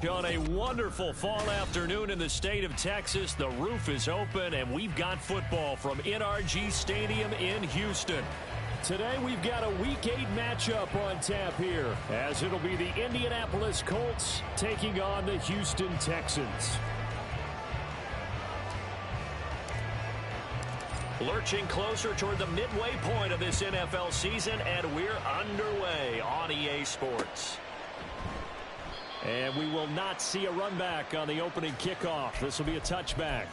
On a wonderful fall afternoon in the state of Texas, the roof is open, and we've got football from NRG Stadium in Houston. Today, we've got a Week 8 matchup on tap here, as it'll be the Indianapolis Colts taking on the Houston Texans. Lurching closer toward the midway point of this NFL season, and we're underway on EA Sports. And we will not see a run back on the opening kickoff. This will be a touchback.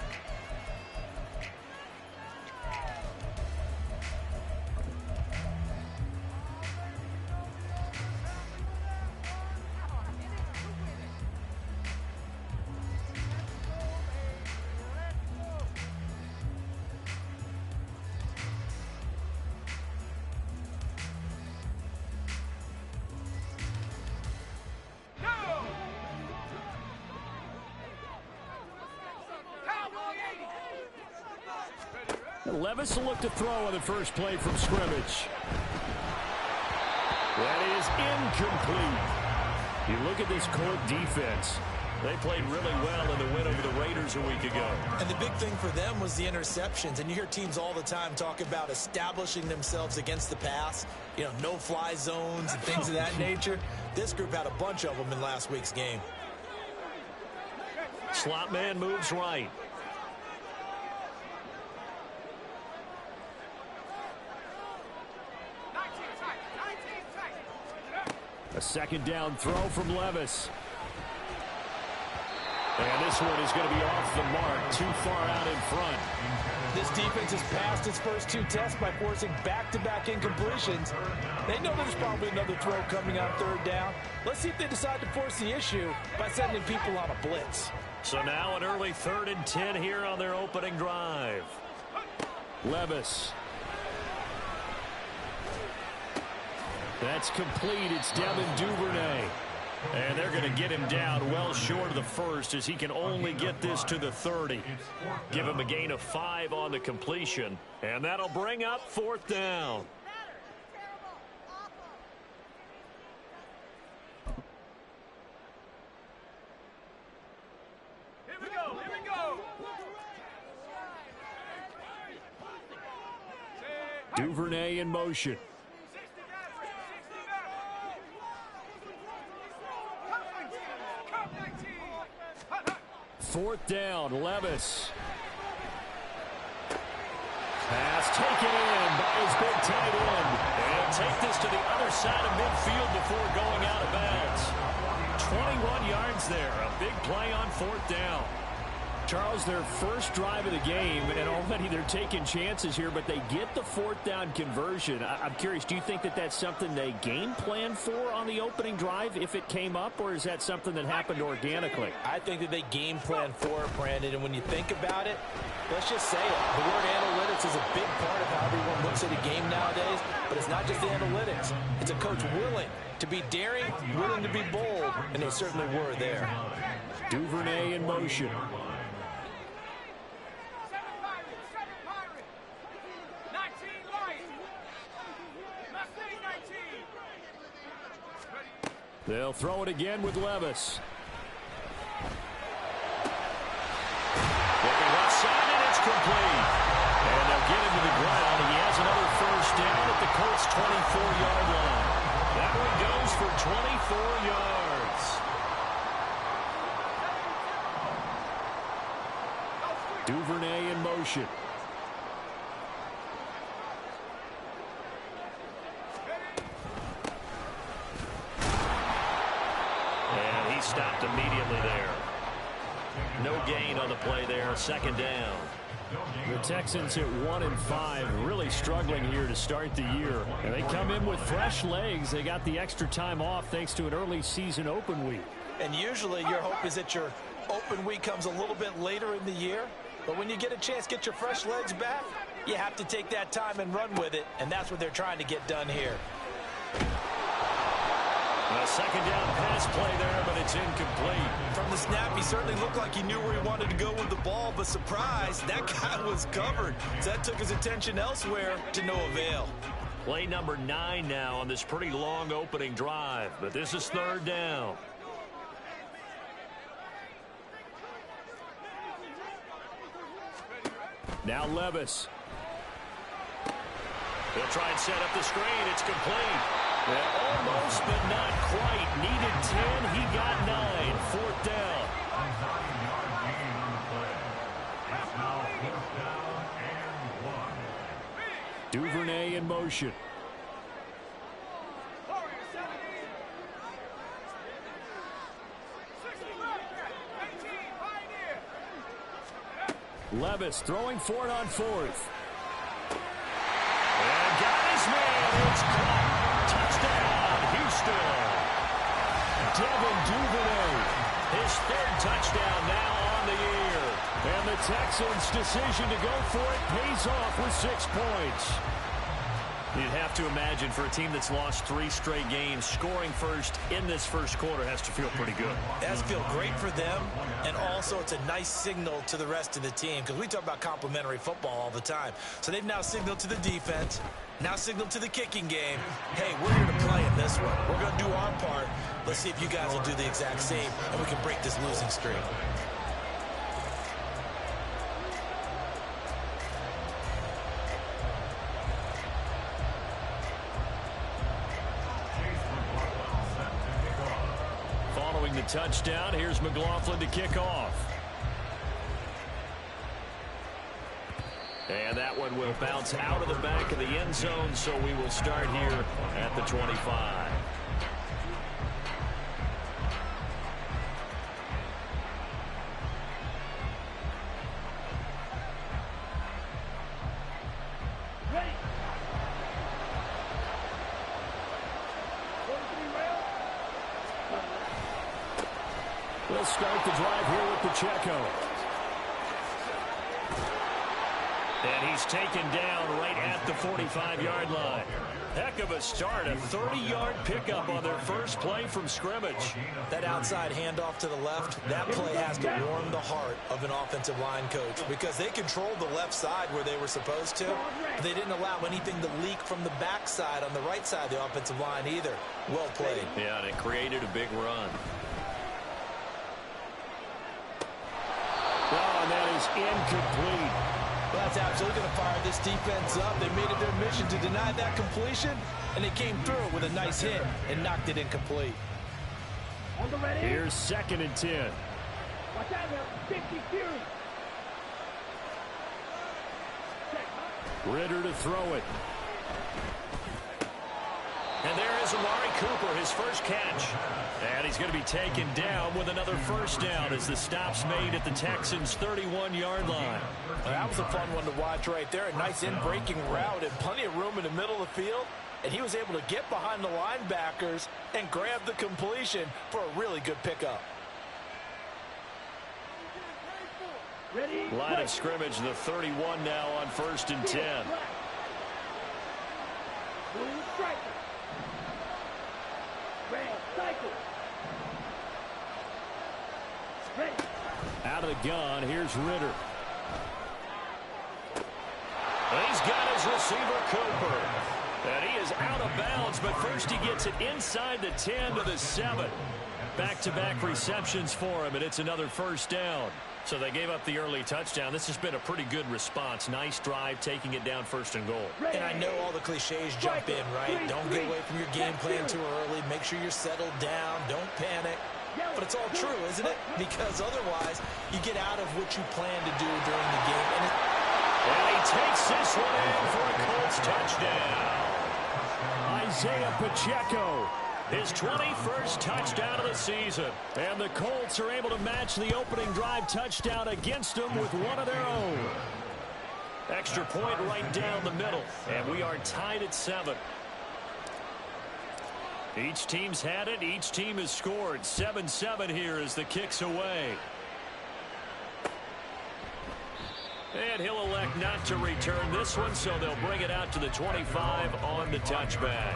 Levis will look to throw on the first play from scrimmage. That is incomplete. You look at this Colt defense. They played really well in the win over the Raiders a week ago. And the big thing for them was the interceptions. And you hear teams all the time talk about establishing themselves against the pass. You know, no-fly zones and things of that nature. This group had a bunch of them in last week's game. Slot man moves right. A second down throw from Levis. And this one is going to be off the mark, too far out in front. This defense has passed its first two tests by forcing back-to-back incompletions. They know there's probably another throw coming on third down. Let's see if they decide to force the issue by sending people on a blitz. So now an early 3rd and 10 here on their opening drive. Levis. That's complete. It's Devin Duvernay. And they're going to get him down well short of the first, as he can only get this to the 30. Give him a gain of 5 on the completion. And that'll bring up 4th down. Here we go. Here we go. Duvernay in motion. 4th down, Levis. Pass taken in by his big tight end. And take this to the other side of midfield before going out of bounds. 21 yards there. A big play on 4th down. Charles, their first drive of the game, and already they're taking chances here, but they get the 4th down conversion. I'm curious, do you think that that's something they game plan for on the opening drive if it came up, or is that something that happened organically? I think that they game plan for it, Brandon, and when you think about it, let's just say it. The word analytics is a big part of how everyone looks at a game nowadays, but it's not just the analytics. It's a coach willing to be daring, willing to be bold, and they certainly were there. Duvernay in motion. They'll throw it again with Levis. Looking left side, and it's complete. And they'll get him to the ground. He has another first down at the Colts' 24-yard line. That one goes for 24 yards. Duvernay in motion. Stopped immediately there. No gain on the play there. 2nd down. The Texans at 1-5, really struggling here to start the year. And they come in with fresh legs. They got the extra time off thanks to an early season open week. And usually your hope is that your open week comes a little bit later in the year. But when you get a chance to get your fresh legs back, you have to take that time and run with it. And that's what they're trying to get done here. A 2nd down pass play there, but it's incomplete. From the snap, he certainly looked like he knew where he wanted to go with the ball, but surprise, that guy was covered. So that took his attention elsewhere to no avail. Play number 9 now on this pretty long opening drive, but this is 3rd down. Now Levis. He'll try and set up the screen. It's complete. Almost, but not quite. Needed 10. He got 9. Fourth down. Duvernay in motion. Levis throwing for it on fourth. And got his man. It's caught. Touchdown, Houston. Devin Duvernay. His third touchdown now on the year. And the Texans' decision to go for it pays off with 6 points. You'd have to imagine for a team that's lost 3 straight games, scoring first in this first quarter has to feel pretty good. It has to feel great for them, and also it's a nice signal to the rest of the team because we talk about complimentary football all the time. So they've now signaled to the defense, now signaled to the kicking game, hey, we're here to play in this one. We're going to do our part. Let's see if you guys will do the exact same, and we can break this losing streak. Following the touchdown, here's McLaughlin to kick off. And that one will bounce out of the back of the end zone, so we will start here at the 25. We'll start the drive here with Pacheco. And he's taken down right at the 45-yard line. Heck of a start, a 30-yard pickup on their first play from scrimmage. That outside handoff to the left, that play has to warm the heart of an offensive line coach because they controlled the left side where they were supposed to. But they didn't allow anything to leak from the backside on the right side of the offensive line either. Well played. Yeah, and it created a big run. Oh, and that is incomplete. Well, that's absolutely going to fire this defense up. They made it their mission to deny that completion, and they came through with a nice hit and knocked it incomplete. Here's 2nd and 10. Watch out now, 50 series. Ritter to throw it. And there is Amari Cooper, his first catch. And he's going to be taken down with another first down as the stop's made at the Texans' 31-yard line. That was a fun one to watch right there. A nice in-breaking route and plenty of room in the middle of the field. And he was able to get behind the linebackers and grab the completion for a really good pickup. Line of scrimmage, the 31 now on 1st and 10. Out of the gun, here's Ritter. He's got his receiver, Cooper. And he is out of bounds, but first he gets it inside the 10 to the 7. Back-to-back receptions for him, and it's another first down. So they gave up the early touchdown. This has been a pretty good response. Nice drive, taking it down 1st and goal. And I know all the cliches jump in, right? Don't get away from your game plan too early. Make sure you're settled down. Don't panic. But it's all true, isn't it? Because otherwise, you get out of what you plan to do during the game. And he takes this one in for a Colts touchdown. Isaiah Pacheco, his 21st touchdown of the season. And the Colts are able to match the opening drive touchdown against them with one of their own. Extra point right down the middle. And we are tied at 7. Each team's had it. Each team has scored. 7-7 here as the kick's away. And he'll elect not to return this one, so they'll bring it out to the 25 on the touchback.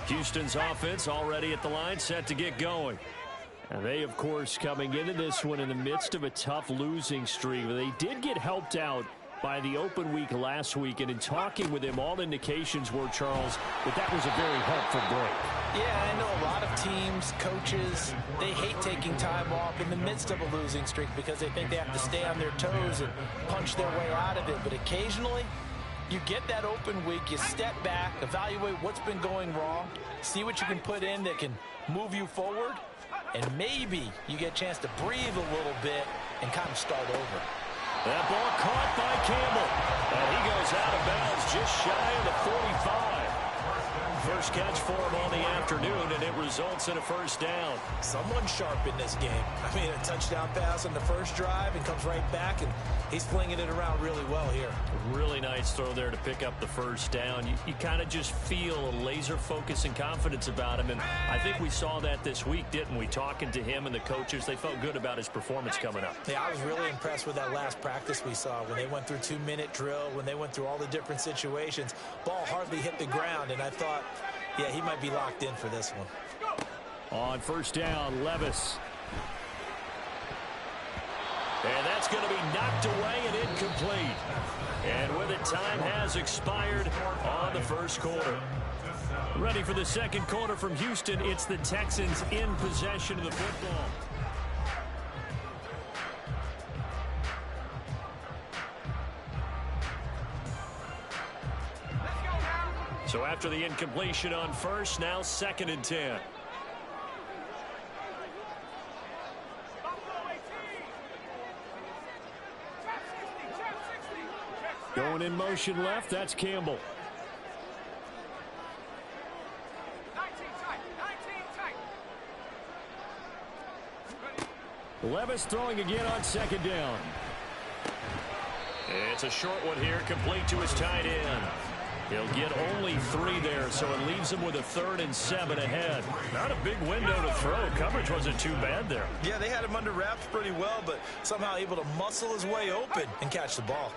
Houston's offense already at the line, set to get going. And they, of course, coming into this one in the midst of a tough losing streak. They did get helped out by the open week last week, and in talking with him, all indications were, Charles, that was a very helpful break. Yeah, I know a lot of teams, coaches, they hate taking time off in the midst of a losing streak because they think they have to stay on their toes and punch their way out of it. But occasionally, you get that open week, you step back, evaluate what's been going wrong, see what you can put in that can move you forward, and maybe you get a chance to breathe a little bit and kind of start over. That ball caught by Campbell, and he goes out of bounds just shy of the 45. First catch for him on the afternoon, and it results in a first down. Someone sharp in this game. I mean, a touchdown pass on the first drive and comes right back, and he's flinging it around really well here. Really nice throw there to pick up the first down. You kind of just feel a laser focus and confidence about him, and I think we saw that this week, didn't we? Talking to him and the coaches, they felt good about his performance coming up. Yeah, I was really impressed with that last practice we saw when they went through 2-minute drill, when they went through all the different situations. Ball hardly hit the ground, and I thought, yeah, he might be locked in for this one. On first down, Levis. And that's going to be knocked away and incomplete. And with it, time has expired on the first quarter. Ready for the second quarter from Houston. It's the Texans in possession of the football. So after the incompletion on first, now 2nd and 10. Going in motion left, that's Campbell. 19 tight. Levis throwing again on 2nd down. It's a short one here, complete to his tight end. He'll get only 3 there, so it leaves him with a 3rd and 7 ahead. Not a big window to throw. Coverage wasn't too bad there. Yeah, they had him under wraps pretty well, but somehow able to muscle his way open and catch the ball.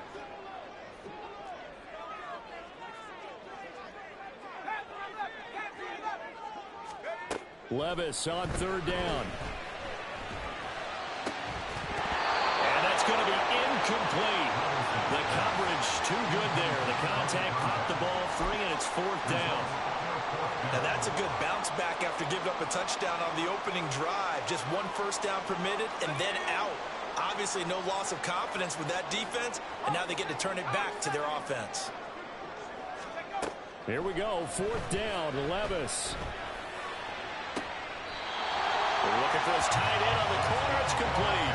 Levis on 3rd down. And that's going to be incomplete. The coverage too good there. The contact popped the ball free, and it's 4th down. Now that's a good bounce back after giving up a touchdown on the opening drive. Just 1 first down permitted and then out. Obviously no loss of confidence with that defense, and now they get to turn it back to their offense. Here we go, 4th down, Levis. They're looking for his tight end on the corner. It's complete.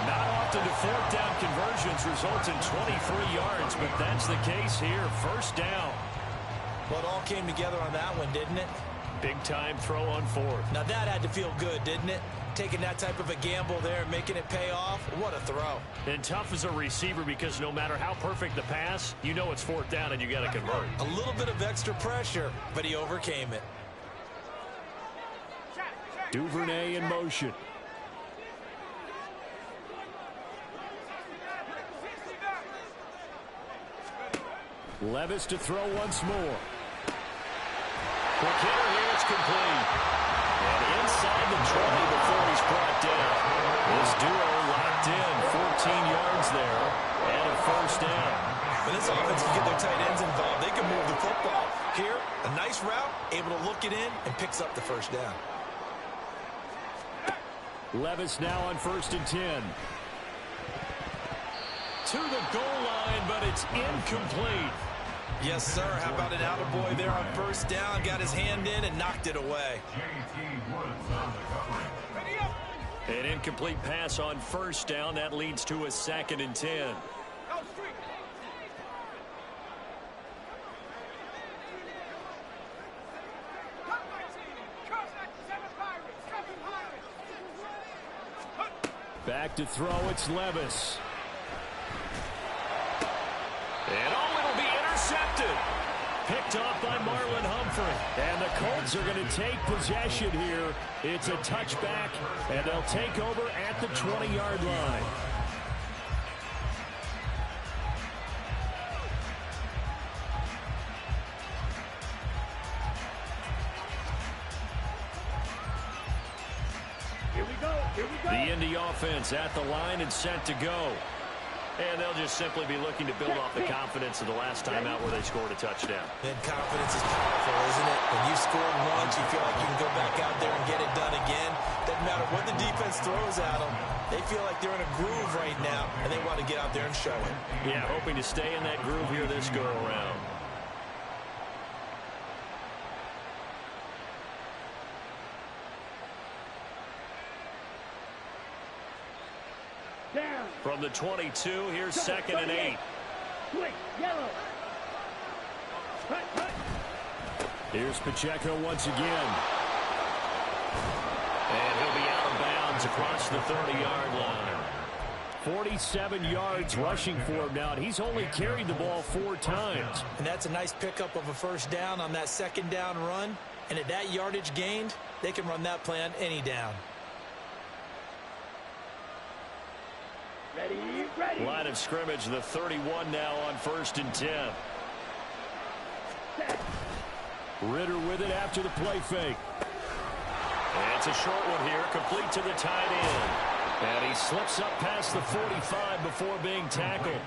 Not often do 4th down conversions result in 23 yards, but that's the case here. 1st down. Well, it all came together on that one, didn't it? Big time throw on 4th. Now that had to feel good, didn't it? Taking that type of a gamble there and making it pay off. What a throw. And tough as a receiver because no matter how perfect the pass, you know it's 4th down and you got to convert. A little bit of extra pressure, but he overcame it. Duvernay in motion. Levis to throw once more. Quick hitter here, it's complete. And inside the 20 before he's brought down. This duo locked in, 14 yards there, and a 1st down. When this offense can get their tight ends involved, they can move the football. Here, a nice route, able to look it in, and picks up the 1st down. Levis now on 1st and 10. To the goal line, but it's incomplete. Yes, sir. How about an attaboy there on 1st down? Got his hand in and knocked it away. An incomplete pass on 1st down. That leads to a 2nd and 10. Back to throw, it's Levis. And it'll be intercepted. Picked off by Marlon Humphrey. And the Colts are going to take possession here. It's a touchback, and they'll take over at the 20-yard line. The Indy offense at the line and set to go. And they'll just simply be looking to build off the confidence of the last time out where they scored a touchdown. And confidence is powerful, isn't it? When you scored once, you feel like you can go back out there and get it done again. Doesn't matter what the defense throws at them. They feel like they're in a groove right now, and they want to get out there and show it. Yeah, hoping to stay in that groove here this go-around. From the 22, here's 2nd and 8. Yellow. Here's Pacheco once again. And he'll be out of bounds across the 30-yard line. 47 yards rushing for him now, and he's only carried the ball 4 times. And that's a nice pickup of a first down on that second down run. And at that yardage gained, they can run that play on any down. Ready. Line of scrimmage, the 31 now on 1st and 10. Ritter with it after the play fake. And it's a short one here, complete to the tight end. And he slips up past the 45 before being tackled.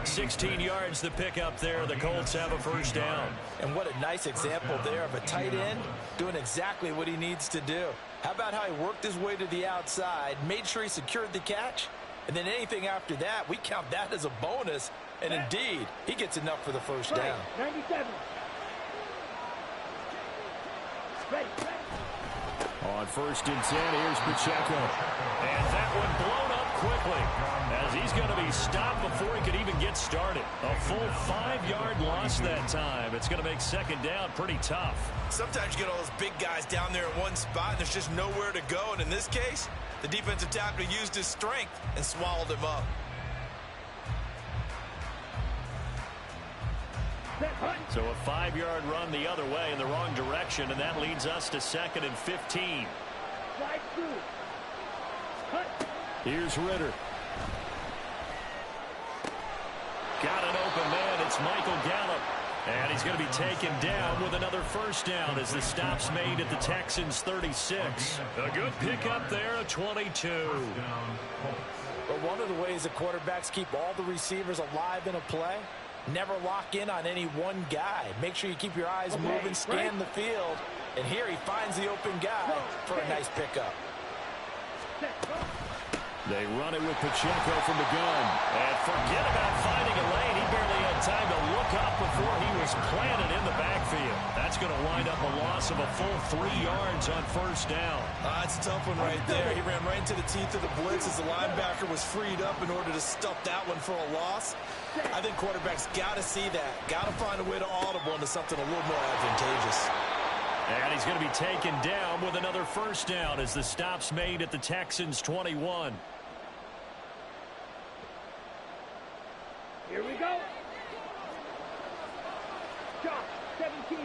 16 yards the pickup there. The Colts have a first down. And what a nice example there of a tight end doing exactly what he needs to do. How about how he worked his way to the outside, made sure he secured the catch, and then anything after that, we count that as a bonus. And indeed, he gets enough for the first down. 97. Ready. On 1st and 10, here's Pacheco. And that one blown up quickly as he's going to be stopped before he could even get started. A full 5-yard loss that time. It's going to make 2nd down pretty tough. Sometimes you get all those big guys down there in one spot, and there's just nowhere to go. And in this case, the defensive tackle used his strength and swallowed him up. So a 5-yard run the other way in the wrong direction, and that leads us to 2nd and 15. Here's Ritter. Got an open man. It's Michael Gallup. And he's going to be taken down with another first down as the stop's made at the Texans' 36. A good pickup there, a 22. But one of the ways the quarterbacks keep all the receivers alive in a play, never lock in on any one guy. Make sure you keep your eyes moving, scan the field. And here he finds the open guy for a nice pickup. They run it with Pacheco from the gun. And forget about finding a lane. He barely had time to look up before he was planted in the backfield. That's going to wind up a loss of a full 3 yards on first down. That's a tough one right there. He ran right into the teeth of the blitz as the linebacker was freed up in order to stuff that one for a loss. I think quarterbacks got to see that. Got to find a way to audible into something a little more advantageous. And he's going to be taken down with another first down as the stop's made at the Texans' 21. Here we go. Shot 17.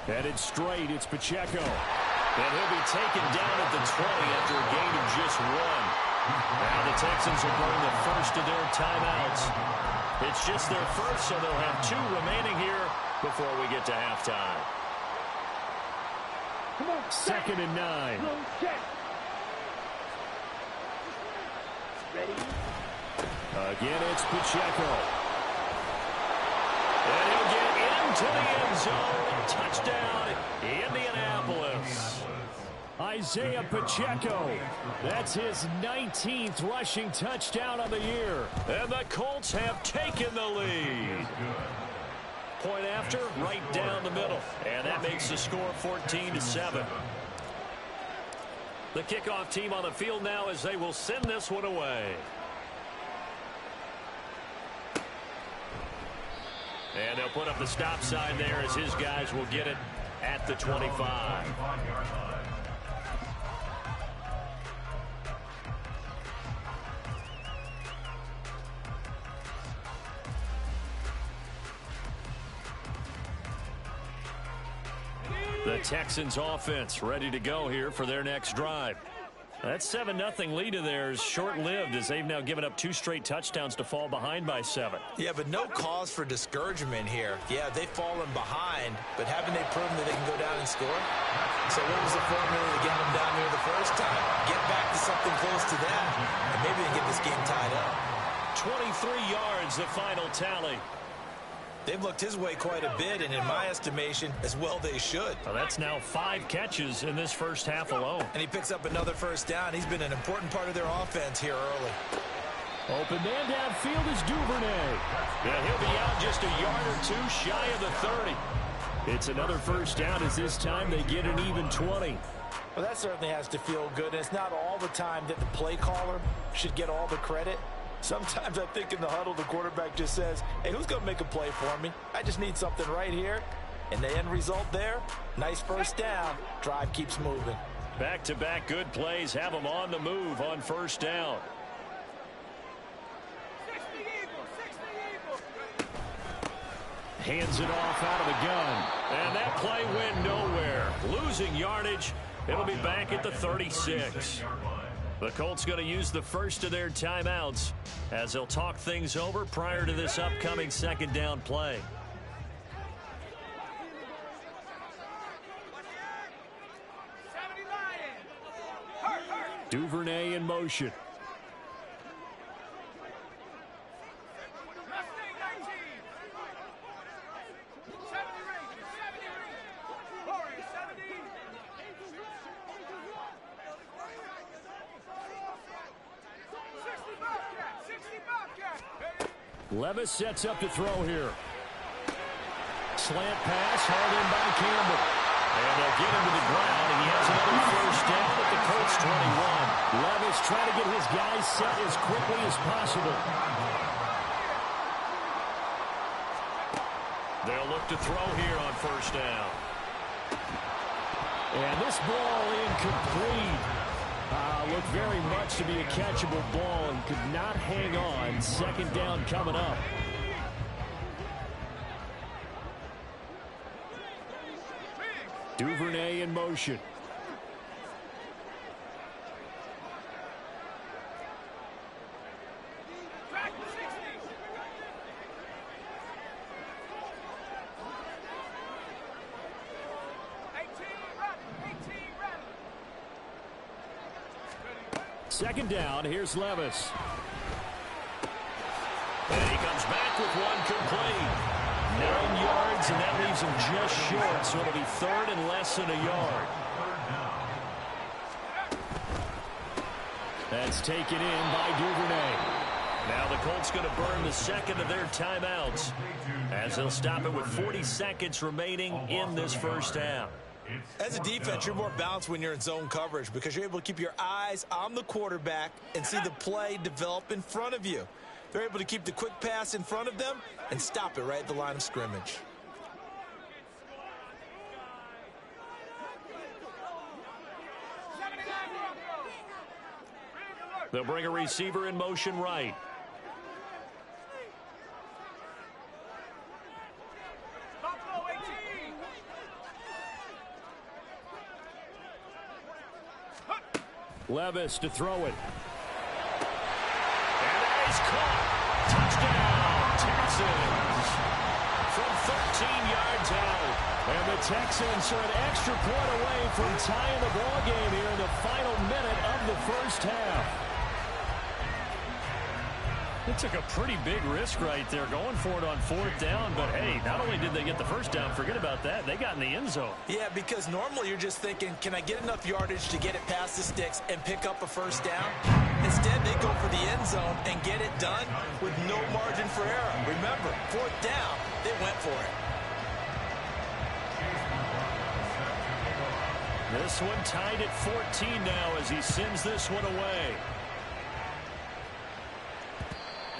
Headed straight, it's Pacheco. And he'll be taken down at the 20 after a gain of just 1. Now the Texans will burn the first of their timeouts. It's just their first, so they'll have 2 remaining here before we get to halftime. Come on. 2nd and 9. Check. Ready. Again, it's Pacheco. And he'll get into the end zone. Touchdown, Indianapolis. Isaiah Pacheco. That's his 19th rushing touchdown of the year. And the Colts have taken the lead. Point after, right down the middle. And that makes the score 14-7. The kickoff team on the field now as they will send this one away. And they'll put up the stop sign there as his guys will get it at the 25. The Texans offense ready to go here for their next drive. That 7-0 lead of theirs short-lived as they've now given up 2 straight touchdowns to fall behind by 7. Yeah, but no cause for discouragement here. Yeah, they've fallen behind, but haven't they proven that they can go down and score? So what was the formula to get them down there the first time? Get back to something close to that, and maybe they can get this game tied up. 23 yards, the final tally. They've looked his way quite a bit, and in my estimation, as well they should. Well, that's now 5 catches in this first half alone. And he picks up another first down. He's been an important part of their offense here early. Open man downfield is Duvernay. Yeah, he'll be out just a yard or 2 shy of the 30. It's another first down as this time they get an even 20. Well, that certainly has to feel good. And it's not all the time that the play caller should get all the credit. Sometimes I think in the huddle, the quarterback just says, hey, who's going to make a play for me? I just need something right here. And the end result there, nice first down. Drive keeps moving. Back-to-back good plays have them on the move on first down. Hands it off out of the gun. And that play went nowhere. Losing yardage. It'll be back at the 36. The Colts going to use the first of their timeouts as they'll talk things over prior to this upcoming second down play. Duvernay in motion. Levis sets up to throw here. Slant pass, hauled in by Campbell. And they'll get him to the ground, and he has another first down at the Colts 21. Levis trying to get his guys set as quickly as possible. They'll look to throw here on first down. And this ball incomplete. Looked very much to be a catchable ball and could not hang on. Second down coming up. Duvernay in motion. Second down, here's Levis. And he comes back with one complete. 9 yards, and that leaves him just short, so it'll be third and less than a yard. That's taken in by Duvernay. Now the Colts going to burn the second of their timeouts as they'll stop it with 40 seconds remaining in this first half. As a defense, you're more balanced when you're in zone coverage because you're able to keep your eyes on the quarterback and see the play develop in front of you. They're able to keep the quick pass in front of them and stop it right at the line of scrimmage. They'll bring a receiver in motion right. Levis to throw it. And that is caught. Touchdown, Texans. From 13 yards out. And the Texans are an extra point away from tying the ball game here in the final minute of the first half. They took a pretty big risk right there going for it on fourth down. But, hey, not only did they get the first down, forget about that, they got in the end zone. Yeah, because normally you're just thinking, can I get enough yardage to get it past the sticks and pick up a first down? Instead, they go for the end zone and get it done with no margin for error. Remember, fourth down, they went for it. This one tied at 14 now as he sends this one away.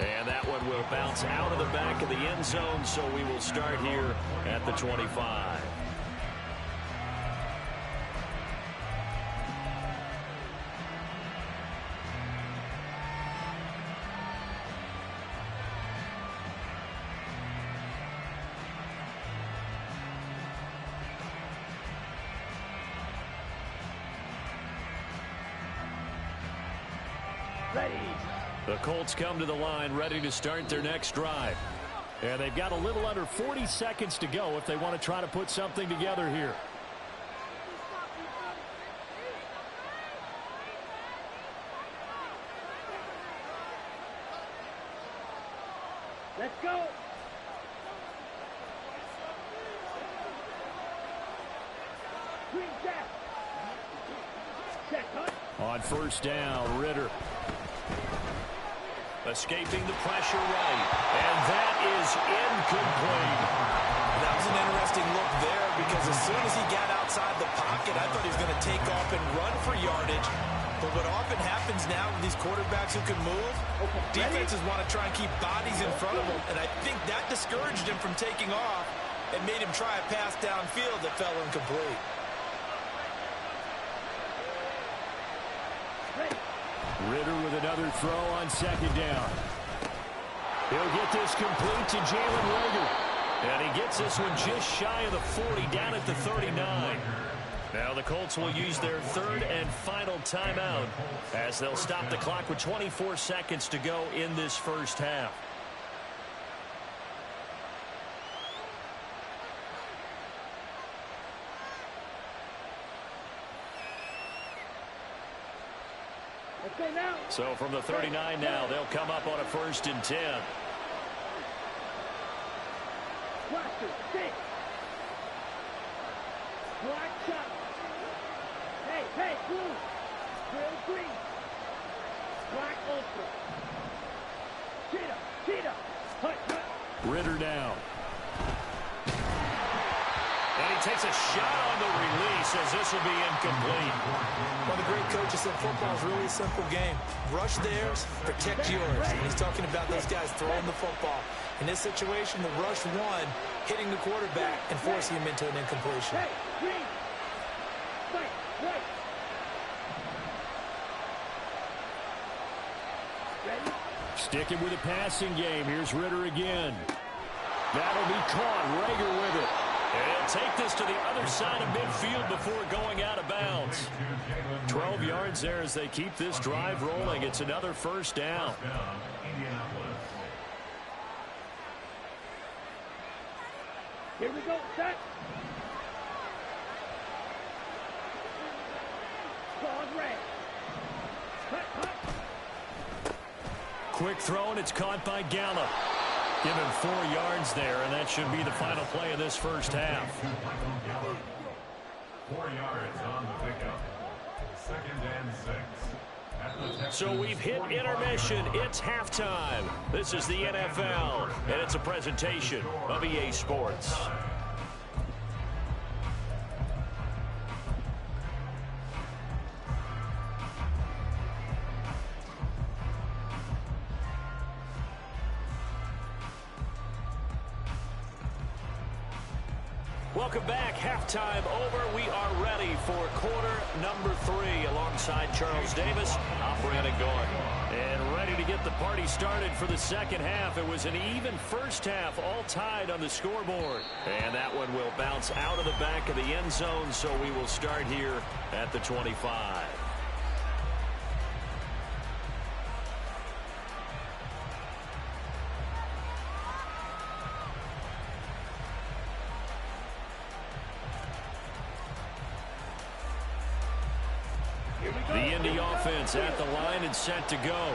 And that one will bounce out of the back of the end zone, so we will start here at the 25. Ready. The Colts come to the line ready to start their next drive. And they've got a little under 40 seconds to go if they want to try to put something together here. Let's go. Green jack. Check, huh? On first down, Ritter. Escaping the pressure right. And that is incomplete. That was an interesting look there because as soon as he got outside the pocket, I thought he was going to take off and run for yardage. But what often happens now with these quarterbacks who can move, defenses want to try and keep bodies in front of them. And I think that discouraged him from taking off and made him try a pass downfield that fell incomplete. Ritter with another throw on second down. He'll get this complete to Jalen Reagor. And he gets this one just shy of the 40, down at the 39. Now the Colts will use their third and final timeout as they'll stop the clock with 24 seconds to go in this first half. Let's go now. So from the 39 now, they'll come up on a 1st and 10. Blaster, 6. Black shot. Hey, blue. Grill green. Black ultra. Cheetah. Hut. Ritter now. And he takes a shot on the release as this will be incomplete. Well, the great coaches said football is really a simple game. Rush theirs, protect yours. And he's talking about those guys throwing the football. In this situation, the rush one, hitting the quarterback and forcing him into an incompletion. Hey, green. Fight, right. Ready? Sticking with the passing game. Here's Ritter again. That'll be caught. Reagor with it. And he'll take this to the other side of midfield before going out of bounds. 12 yards there as they keep this drive rolling. It's another first down. Here we go, set. Squad red. Cut. Quick throw, and it's caught by Gallup. Give him 4 yards there, and that should be the final play of this first half. 4 yards on the pickup. 2nd and 6. So we've hit intermission. It's halftime. This is the NFL, and it's a presentation of EA Sports. Welcome back. Halftime over. We are ready for quarter number 3 alongside Charles Davis. I'm Brandon Gordon. And ready to get the party started for the second half. It was an even first half, all tied on the scoreboard. And that one will bounce out of the back of the end zone, so we will start here at the 25. The Indy offense at the line and set to go.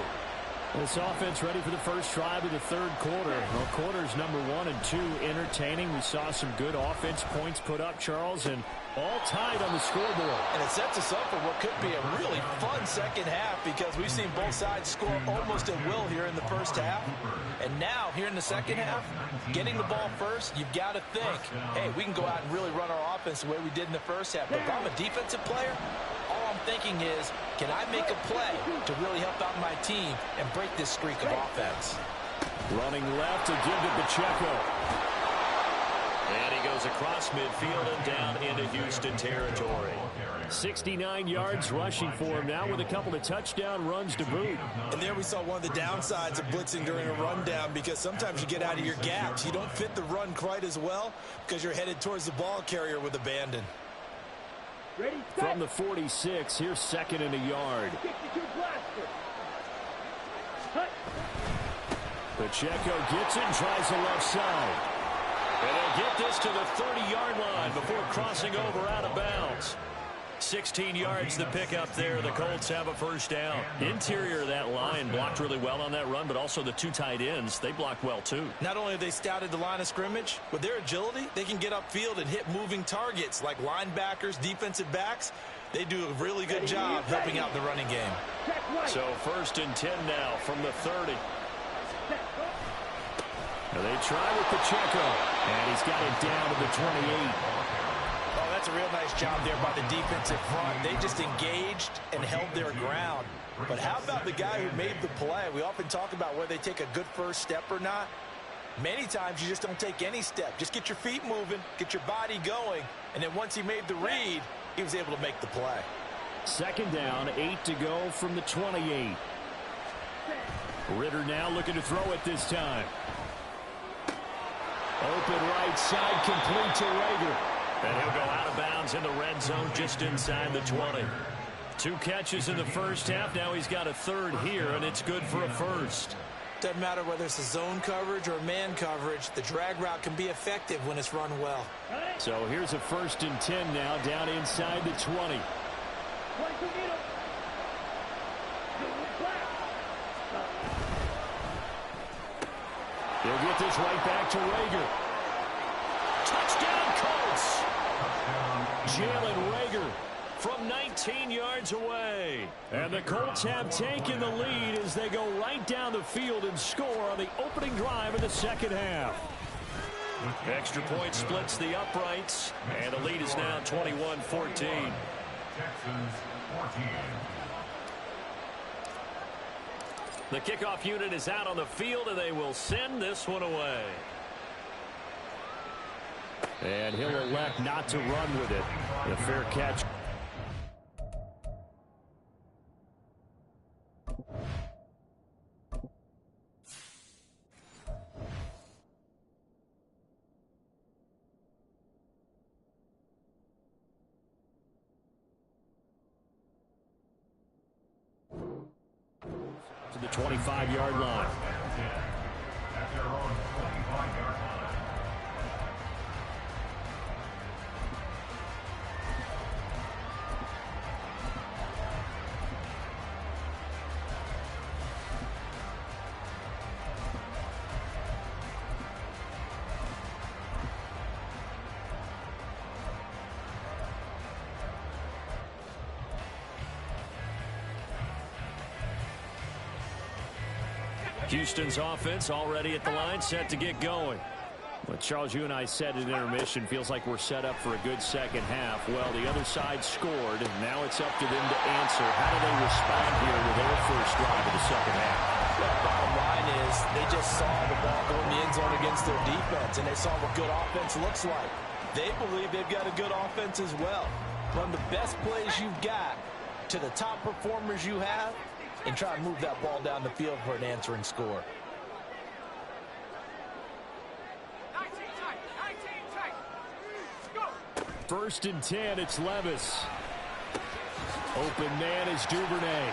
This offense ready for the first drive of the third quarter. Well, quarters number 1 and 2 entertaining. We saw some good offense points put up, Charles, and all tied on the scoreboard. And it sets us up for what could be a really fun second half because we've seen both sides score almost at will here in the first half. And now, here in the second half, getting the ball first, you've got to think, hey, we can go out and really run our offense the way we did in the first half. But if I'm a defensive player, all I'm thinking is, can I make a play to really help out my team and break this streak of offense? Running left to give to Pacheco. And he goes across midfield and down into Houston territory. 69 yards rushing for him now with a couple of touchdown runs to boot. And there we saw one of the downsides of blitzing during a rundown because sometimes you get out of your gaps. You don't fit the run quite as well because you're headed towards the ball carrier with abandon. Ready, set. From the 46, here's 2nd and a yard. 62 blaster. Pacheco gets it and tries the left side. And they'll get this to the 30-yard line before crossing over out of bounds. 16 yards to pick up there. The Colts have a first down. Interior of that line blocked really well on that run, but also the two tight ends, they blocked well too. Not only have they scouted the line of scrimmage, with their agility, they can get upfield and hit moving targets like linebackers, defensive backs. They do a really good job helping out the running game. So 1st and 10 now from the 30. Now they try with Pacheco, and he's got it down to the 28. Oh, that's a real nice job there by the defensive front. They just engaged and held their ground. But how about the guy who made the play? We often talk about whether they take a good first step or not. Many times you just don't take any step. Just get your feet moving, get your body going, and then once he made the read, he was able to make the play. 2nd down, 8 to go from the 28. Ritter now looking to throw it this time. Open right side, complete to Rager. And he'll go out of bounds in the red zone just inside the 20. 2 catches in the first half. Now he's got a 3rd here, and it's good for a first. Doesn't matter whether it's a zone coverage or man coverage. The drag route can be effective when it's run well. So here's a 1st and 10 now down inside the 20. He'll get this right back to Rager. Touchdown, Colts! Jalen Rager from 19 yards away. And the Colts have taken the lead as they go right down the field and score on the opening drive of the second half. Extra point splits the uprights, and the lead is now 21-14. Texans 14. The kickoff unit is out on the field, and they will send this one away. And he'll elect not to run with it. A fair catch. To the 25-yard line. At their own 25-yard line. Houston's offense already at the line, set to get going. Well, Charles, you and I said at intermission, feels like we're set up for a good second half. Well, the other side scored, and now it's up to them to answer. How do they respond here with their first drive of the second half? Well, bottom line is they just saw the ball go in the end zone against their defense, and they saw what good offense looks like. They believe they've got a good offense as well. Run the best plays you've got to the top performers you have, and try and move that ball down the field for an answering score. First and 10, it's Levis. Open man is Duvernay.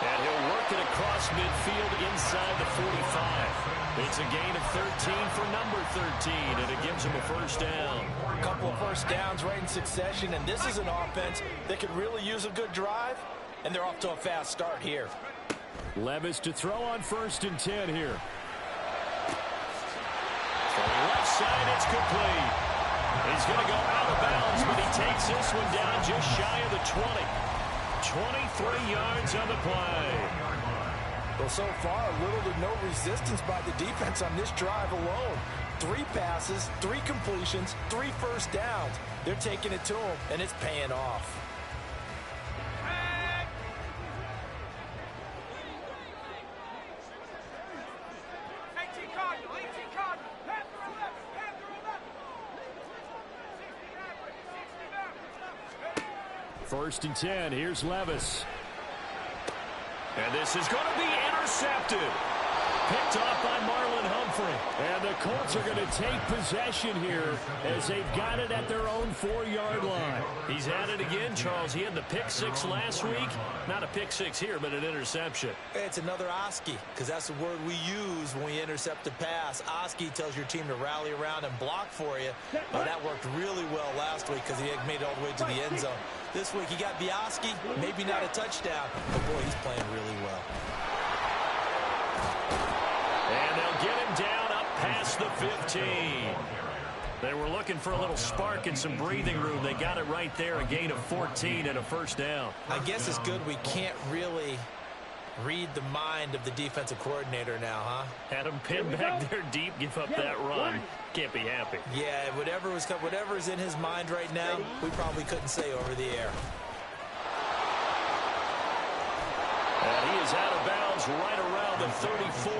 And he'll work it across midfield inside the 45. It's a gain of 13 for number 13, and it gives him a first down. A couple of first downs right in succession, and this is an offense that could really use a good drive. And they're off to a fast start here. Levis to throw on first and 10 here. From the left side, it's complete. He's going to go out of bounds, but he takes this one down just shy of the 20. 23 yards on the play. Well, so far, little to no resistance by the defense on this drive alone. 3 passes, 3 completions, 3 first downs. They're taking it to him, and it's paying off. First and 10, here's Levis. And this is going to be intercepted. Picked off by Marlon Humphrey. And the Colts are going to take possession here as they've got it at their own 4-yard line. He's at it again, Charles. He had the pick six last week. Not a pick six here, but an interception. It's another Oski, because that's the word we use when we intercept a pass. Oski tells your team to rally around and block for you. Well, that worked really well last week because he had made it all the way to the end zone. This week he got the Oski, maybe not a touchdown, but boy, he's playing really well. And they'll get him down up past the 15. They were looking for a little spark and some breathing room. They got it right there, a gain of 14 and a first down. I guess it's good we can't really read the mind of the defensive coordinator now, huh? Had him pinned back there deep, give up that run. Can't be happy. Yeah, whatever's in his mind right now, we probably couldn't say over the air. And he is out of bounds right around the 34.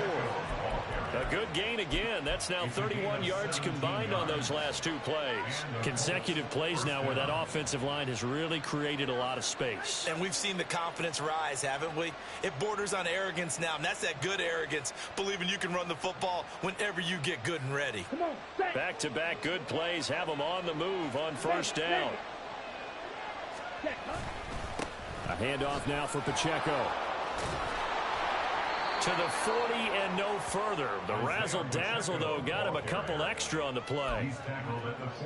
A good gain again. That's now 31 yards combined on those last two plays. Consecutive plays now where that offensive line has really created a lot of space. And we've seen the confidence rise, haven't we? It borders on arrogance now, and that's that good arrogance, believing you can run the football whenever you get good and ready. Back-to-back good plays have them on the move on first down. A handoff now for Pacheco. To the 40 and no further. The razzle-dazzle, though, got him a couple extra on the play.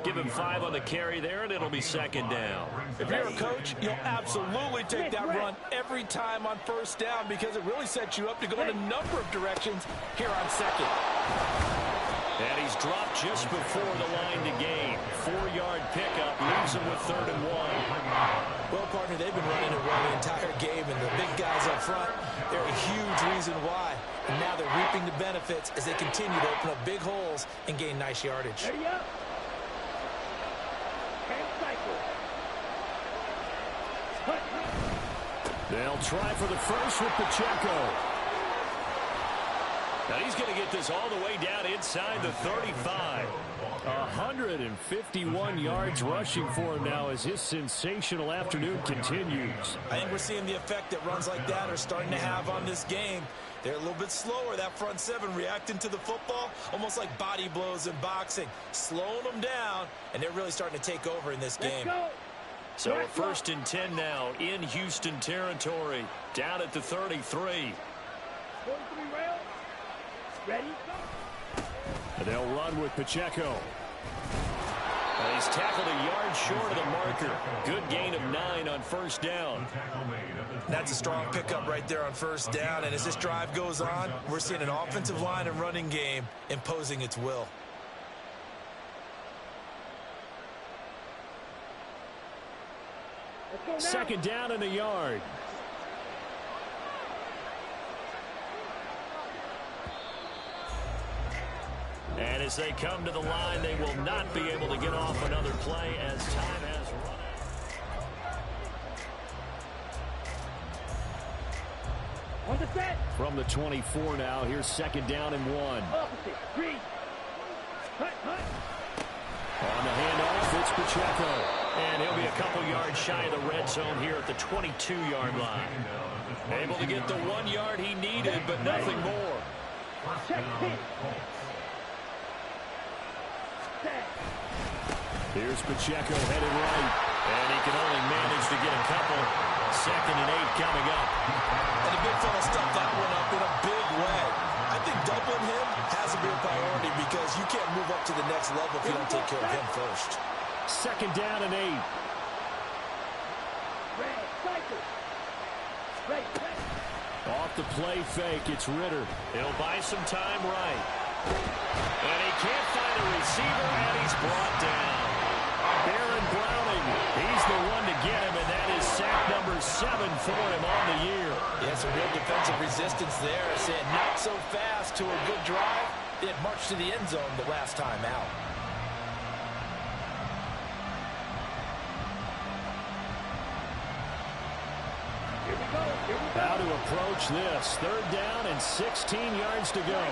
Give him 5 on the carry there, and it'll be second down. If you're a coach, you'll absolutely take that run every time on first down because it really sets you up to go in a number of directions here on second. And he's dropped just before the line to gain. 4-yard pickup leaves him with 3rd and 1. Well, partner, they've been running it well the entire game, and the big guys up front, they're a huge reason why. And now they're reaping the benefits as they continue to open up big holes and gain nice yardage. Ready up. And cycle. They'll try for the first with Pacheco. Now he's going to get this all the way down inside the 35. 151 yards rushing for him now as his sensational afternoon continues. I think we're seeing the effect that runs like that are starting to have on this game. They're a little bit slower, that front seven, reacting to the football, almost like body blows in boxing, slowing them down, and they're really starting to take over in this game. So a 1st and 10 now in Houston territory, down at the 33. 43 rail. Ready? And they'll run with Pacheco. And he's tackled a yard short of the marker. Good gain of 9 on first down. That's a strong pickup right there on first down. And as this drive goes on, we're seeing an offensive line and running game imposing its will. Second down and a yard. And as they come to the line, they will not be able to get off another play as time has run out. On the set. From the 24 now, here's second down and 1. Opposite. Green. Hut. On the handoff, it's Pacheco. And he'll be a couple yards shy of the red zone here at the 22-yard line. Able to get the 1 yard he needed, but nothing more. Check hit. Here's Pacheco headed right. And he can only manage to get a couple. 2nd and 8 coming up. And the big fella stuffed that one up in a big way. I think doubling him has to be a priority because you can't move up to the next level if you don't take care of him first. 2nd down and 8. Red. Cycle. Right. Off the play fake, it's Ritter. He'll buy some time right. And he can't find a receiver, and he's brought down. Baron Browning, he's the one to get him, and that is sack number 7 for him on the year. Yeah, some real defensive resistance there, saying not so fast to a good drive. They had marched to the end zone the last time out. How to approach this. 3rd down and 16 yards to go.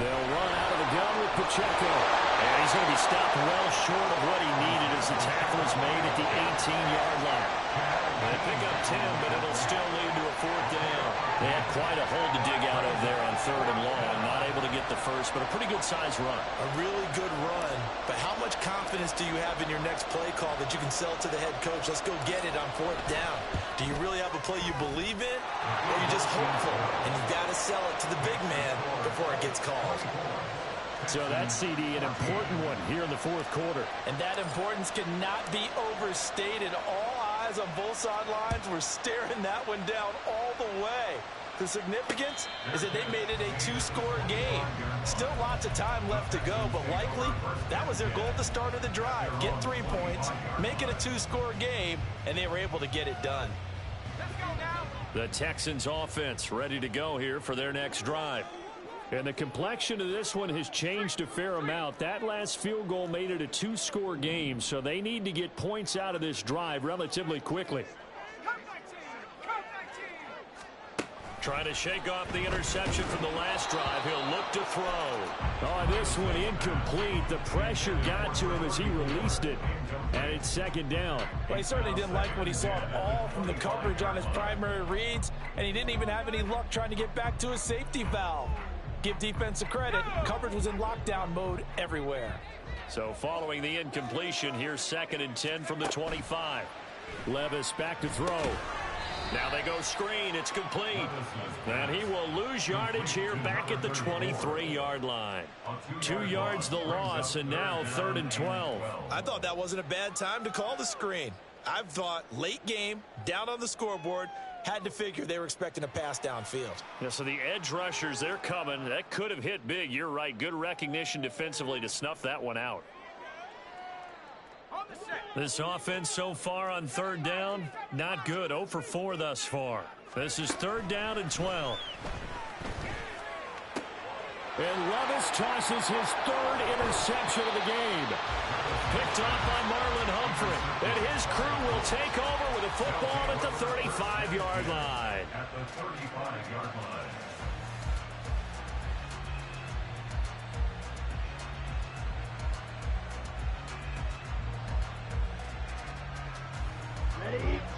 They'll run out of the gun with Pacheco. And he's going to be stopped well short of what he needed as the tackle is made at the 18-yard line. They pick up 10, but it'll still lead to a fourth down. They had quite a hole to dig out of there on 3rd and long. Not able to get the first, but a pretty good-sized run. A really good run, but how much confidence do you have in your next play call that you can sell to the head coach? Let's go get it on 4th down. Do you really have a play you believe in, or are you just hopeful? And you've got to sell it to the big man before it gets called. So that CD, an important one here in the 4th quarter. And that importance cannot be overstated. All eyes on both sidelines were staring that one down all the way. The significance is that they made it a 2-score game. Still lots of time left to go, but likely that was their goal at the start of the drive. Get 3 points, make it a 2-score game, and they were able to get it done. The Texans offense ready to go here for their next drive. And the complexion of this one has changed a fair amount. That last field goal made it a 2-score game, so they need to get points out of this drive relatively quickly. Trying to shake off the interception from the last drive. He'll look to throw. Oh, this one incomplete. The pressure got to him as he released it. And it's 2nd down. Well, he certainly didn't like what he saw at all from the coverage on his primary reads, and he didn't even have any luck trying to get back to his safety valve. Give defense a credit. Coverage was in lockdown mode everywhere. So following the incompletion, here's 2nd and 10 from the 25. Levis back to throw. Now they go screen. It's complete. And he will lose yardage here back at the 23-yard line. 2 yards the loss, and now 3rd and 12. I thought that wasn't a bad time to call the screen. I've thought late game, down on the scoreboard, had to figure they were expecting a pass downfield. Yeah, so the edge rushers, they're coming. That could have hit big. You're right. Good recognition defensively to snuff that one out. This offense so far on 3rd down, not good. 0 for 4 thus far. This is 3rd down and 12. And Levis tosses his 3rd interception of the game. Picked off by Marlon Humphrey. And his crew will take over with a football at the 35-yard line. At the 35-yard line.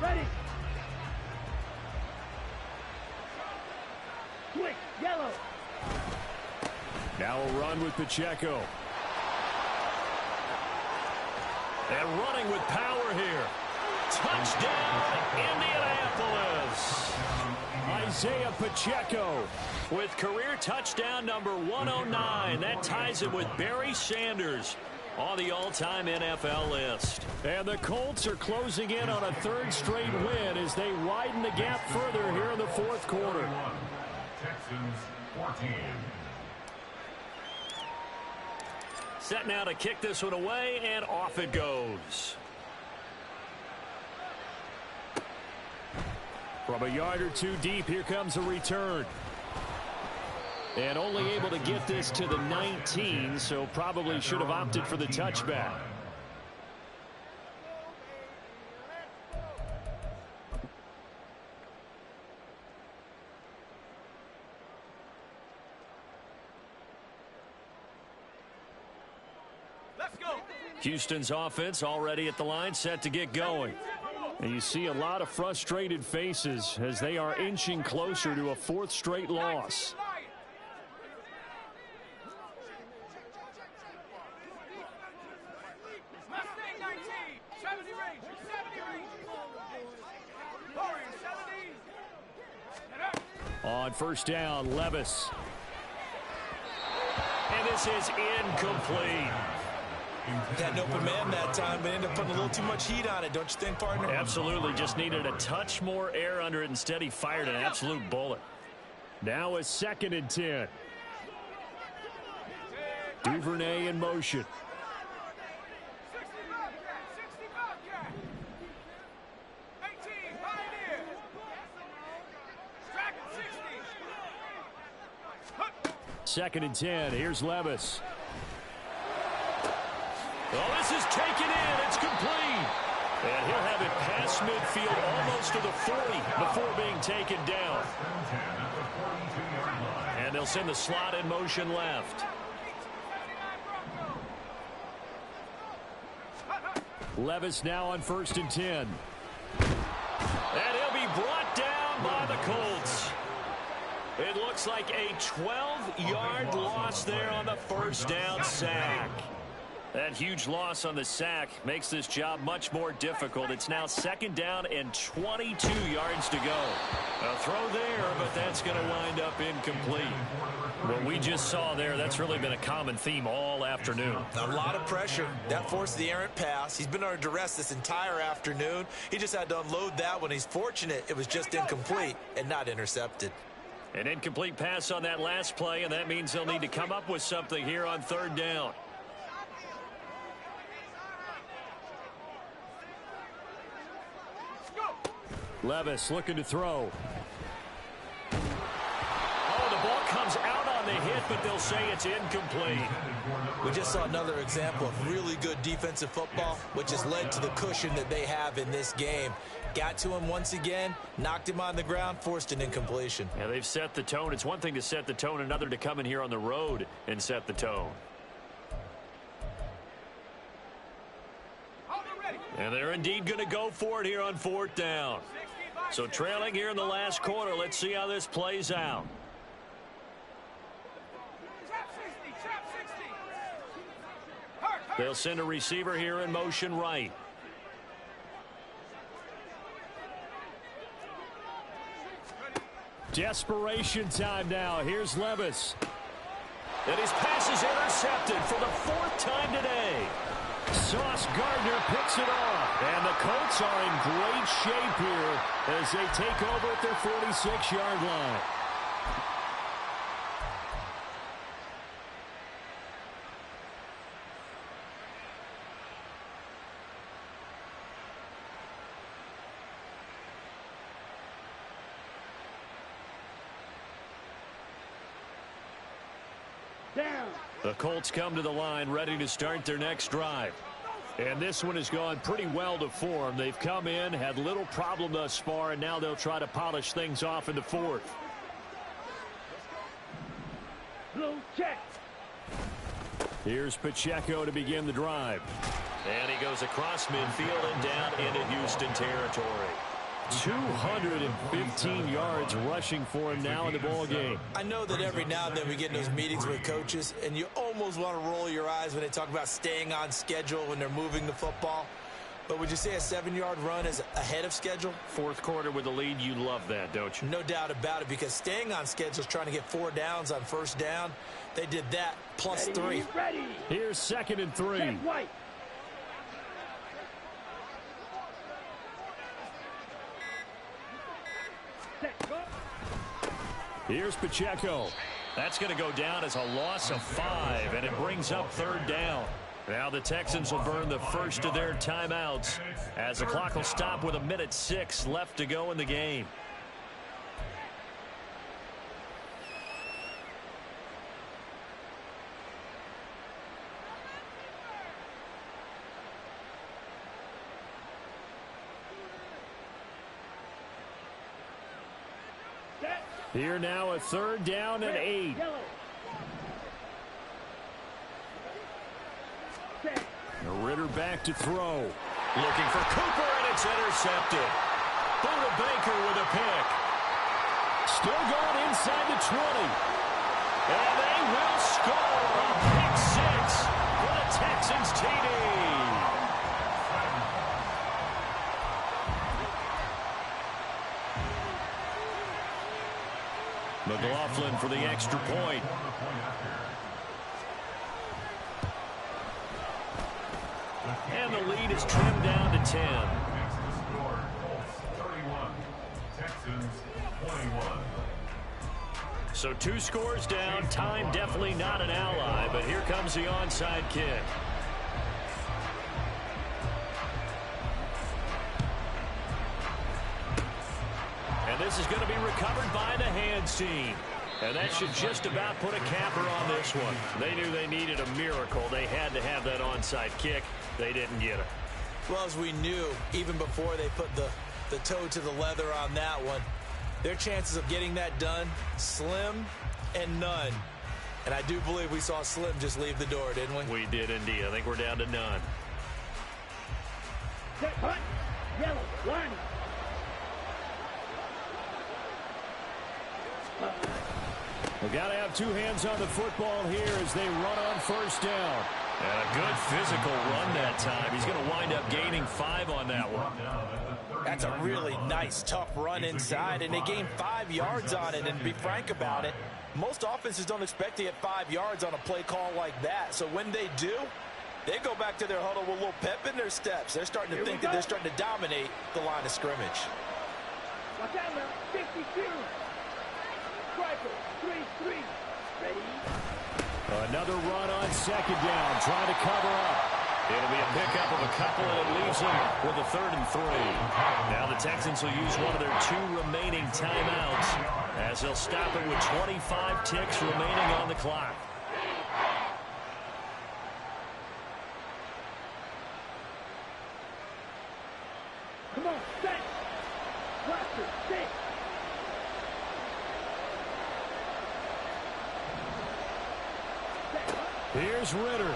Ready. Quick, yellow. Now a run with Pacheco. And running with power here. Touchdown, Indianapolis. Isaiah Pacheco with career touchdown number 109. That ties him with Barry Sanders on the all-time NFL list. And the Colts are closing in on a 3rd straight win as they widen the gap further here in the 4th quarter. Texans 14. Set now to kick this one away, and off it goes. From a yard or 2 deep, here comes a return. And only able to get this to the 19, so probably should have opted for the touchback. Let's go. Houston's offense already at the line, set to get going. And you see a lot of frustrated faces as they are inching closer to a 4th straight loss. On 1st down, Levis. And this is incomplete. Had an open man that time, but ended up putting a little too much heat on it, don't you think, partner? Absolutely. Just needed a touch more air under it. Instead, he fired an absolute bullet. Now a 2nd and 10. Duvernay in motion. Second and 10. Here's Levis. Oh, this is taken in. It's complete. And he'll have it past midfield almost to the 40 before being taken down. And they'll send the slot in motion left. Levis now on 1st and 10. it looks like a 12-yard loss there on the first down sack. That huge loss on the sack makes this job much more difficult. It's now second down and 22 yards to go. A throw there, but that's going to wind up incomplete. What we just saw there, that's really been a common theme all afternoon. A lot of pressure. That forced the errant pass. He's been under duress this entire afternoon. He just had to unload that one. He's fortunate it was just incomplete and not intercepted. An incomplete pass on that last play, and that means they'll need to come up with something here on third down. Levis looking to throw. Oh, the ball comes out on the hit, but they'll say it's incomplete. We just saw another example of really good defensive football, which has led to the cushion that they have in this game. Got to him once again, knocked him on the ground, forced an incompletion. Yeah, they've set the tone. It's one thing to set the tone, another to come in here on the road and set the tone. And they're indeed going to go for it here on fourth down. So trailing here in the last quarter, let's see how this plays out. They'll send a receiver here in motion right. Desperation time now. Here's Levis. And his pass is intercepted for the fourth time today. Sauce Gardner picks it off. And the Colts are in great shape here as they take over at their 46-yard line. Down. The Colts come to the line ready to start their next drive. And this one has gone pretty well to form. They've come in, had little problem thus far, and now they'll try to polish things off in the fourth. Blue check. Here's Pacheco to begin the drive. And he goes across midfield and down into Houston territory. 215 yards rushing for him now in the ball game. I know that every now and then we get in those meetings with coaches, and you almost want to roll your eyes when they talk about staying on schedule when they're moving the football. But would you say a 7-yard run is ahead of schedule? Fourth quarter with the lead, you love that, don't you? No doubt about it, because staying on schedule is trying to get 4 downs on first down. They did that plus 3. Ready. Here's 2nd and 3. Check white. Here's Pacheco. That's going to go down as a loss of 5, and it brings up third down. Now the Texans will burn the first of their timeouts as the clock will stop with 1:06 left to go in the game. Here now a third down and 8. Yellow. Set. Ritter back to throw. Looking for Cooper, and it's intercepted. Buda Baker with a pick. Still going inside the 20. And they will score a pick 6 for the Texans TD. McLaughlin for the extra point. And the lead is trimmed down to 10. Makes the score Colts 31, Texans 21. So 2 scores down. Time definitely not an ally, but here comes the onside kick. And this is going to be recovered by the hands team. And that should just about put a capper on this one. They knew they needed a miracle. They had to have that onside kick. They didn't get it. Well, as we knew, even before they put the toe to the leather on that one, their chances of getting that done, slim and none. And I do believe we saw Slim just leave the door, didn't we? We did indeed. I think we're down to none. Set hut. Yellow. One. We've got to have two hands on the football here as they run on first down. And a good physical run that time. He's going to wind up gaining 5 on that one. That's a really nice, tough run inside, and they gained 5 yards on it. And to be frank about it, most offenses don't expect to get 5 yards on a play call like that. So when they do, they go back to their huddle with a little pep in their steps. They're starting to think that they're starting to dominate the line of scrimmage. Watch out now. 52. Striker. 3-3. Ready? Another run on second down, trying to cover up. It'll be a pickup of a couple, and it leaves them with a 3rd and 3. Now the Texans will use one of their 2 remaining timeouts as they'll stop it with 25 ticks remaining on the clock. Come on, set. Roster, set. Here's Ritter.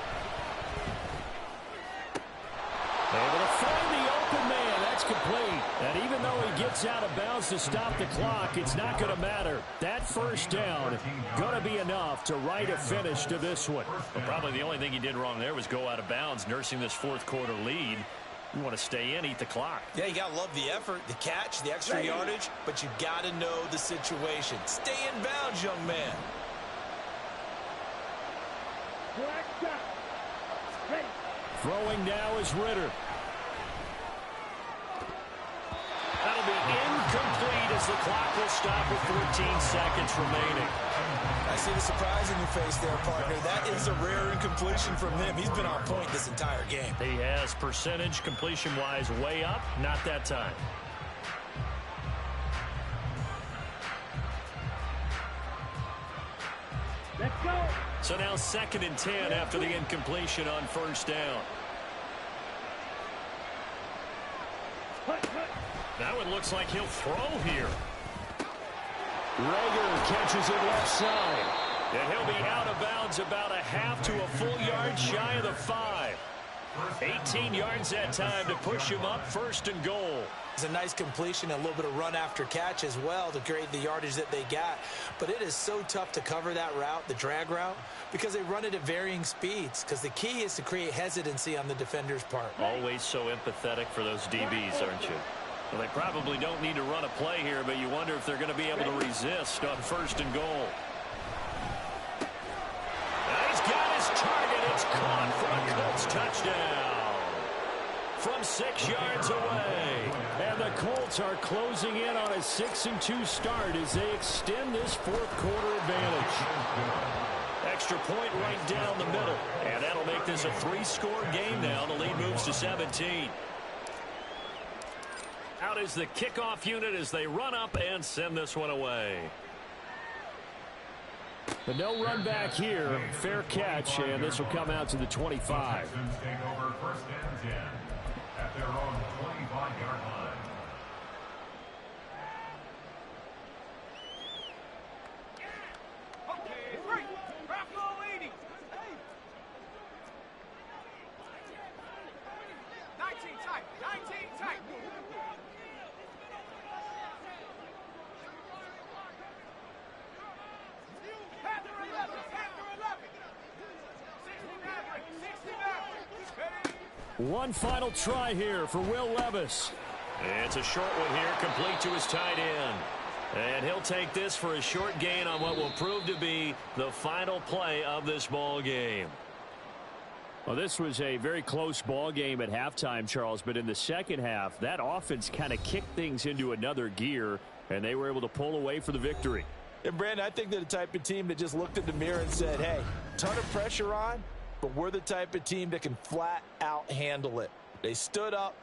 Able to find the open man. That's complete. And even though he gets out of bounds to stop the clock, it's not going to matter. That first down going to be enough to write a finish to this one. Well, probably the only thing he did wrong there was go out of bounds, nursing this 4th quarter lead. You want to stay in, eat the clock. Yeah, you got to love the effort, the catch, the extra yardage, but you got to know the situation. Stay in bounds, young man. Black shot. Ready. Throwing now is Ritter. That'll be incomplete as the clock will stop with 14 seconds remaining. I see the surprise in your face there, partner. That is a rare incompletion from him. He's been on point this entire game. He has percentage completion-wise way up, not that time. Let's go. So now 2nd and 10 after the incompletion on first down. That one looks like he'll throw here. Rager catches it left side. And he'll be out of bounds about a half to a full yard shy of the 5. 18 yards that time to push him up 1st and goal. It's a nice completion, a little bit of run after catch as well to create the yardage that they got. But it is so tough to cover that route, the drag route, because they run it at varying speeds. Because the key is to create hesitancy on the defender's part. Always so empathetic for those DBs, aren't you? Well, they probably don't need to run a play here, but you wonder if they're going to be able to resist on 1st and goal. And he's got his target. It's caught for a Colts touchdown from 6 yards away. And the Colts are closing in on a 6-2 start as they extend this 4th quarter advantage. Extra point right down the middle. And that'll make this a 3-score game now. The lead moves to 17. Out is the kickoff unit as they run up and send this one away. But no run back here. Fair catch, and this will come out to the 25. Texans take over 1st and 10 at their own 25-yard line. One final try here for Will Levis. It's a short one here, complete to his tight end. And he'll take this for a short gain on what will prove to be the final play of this ball game. Well, this was a very close ball game at halftime, Charles, but in the second half, that offense kind of kicked things into another gear, and they were able to pull away for the victory. And, Brandon, I think they're the type of team that just looked in the mirror and said, hey, ton of pressure on, but we're the type of team that can flat out handle it. They stood up,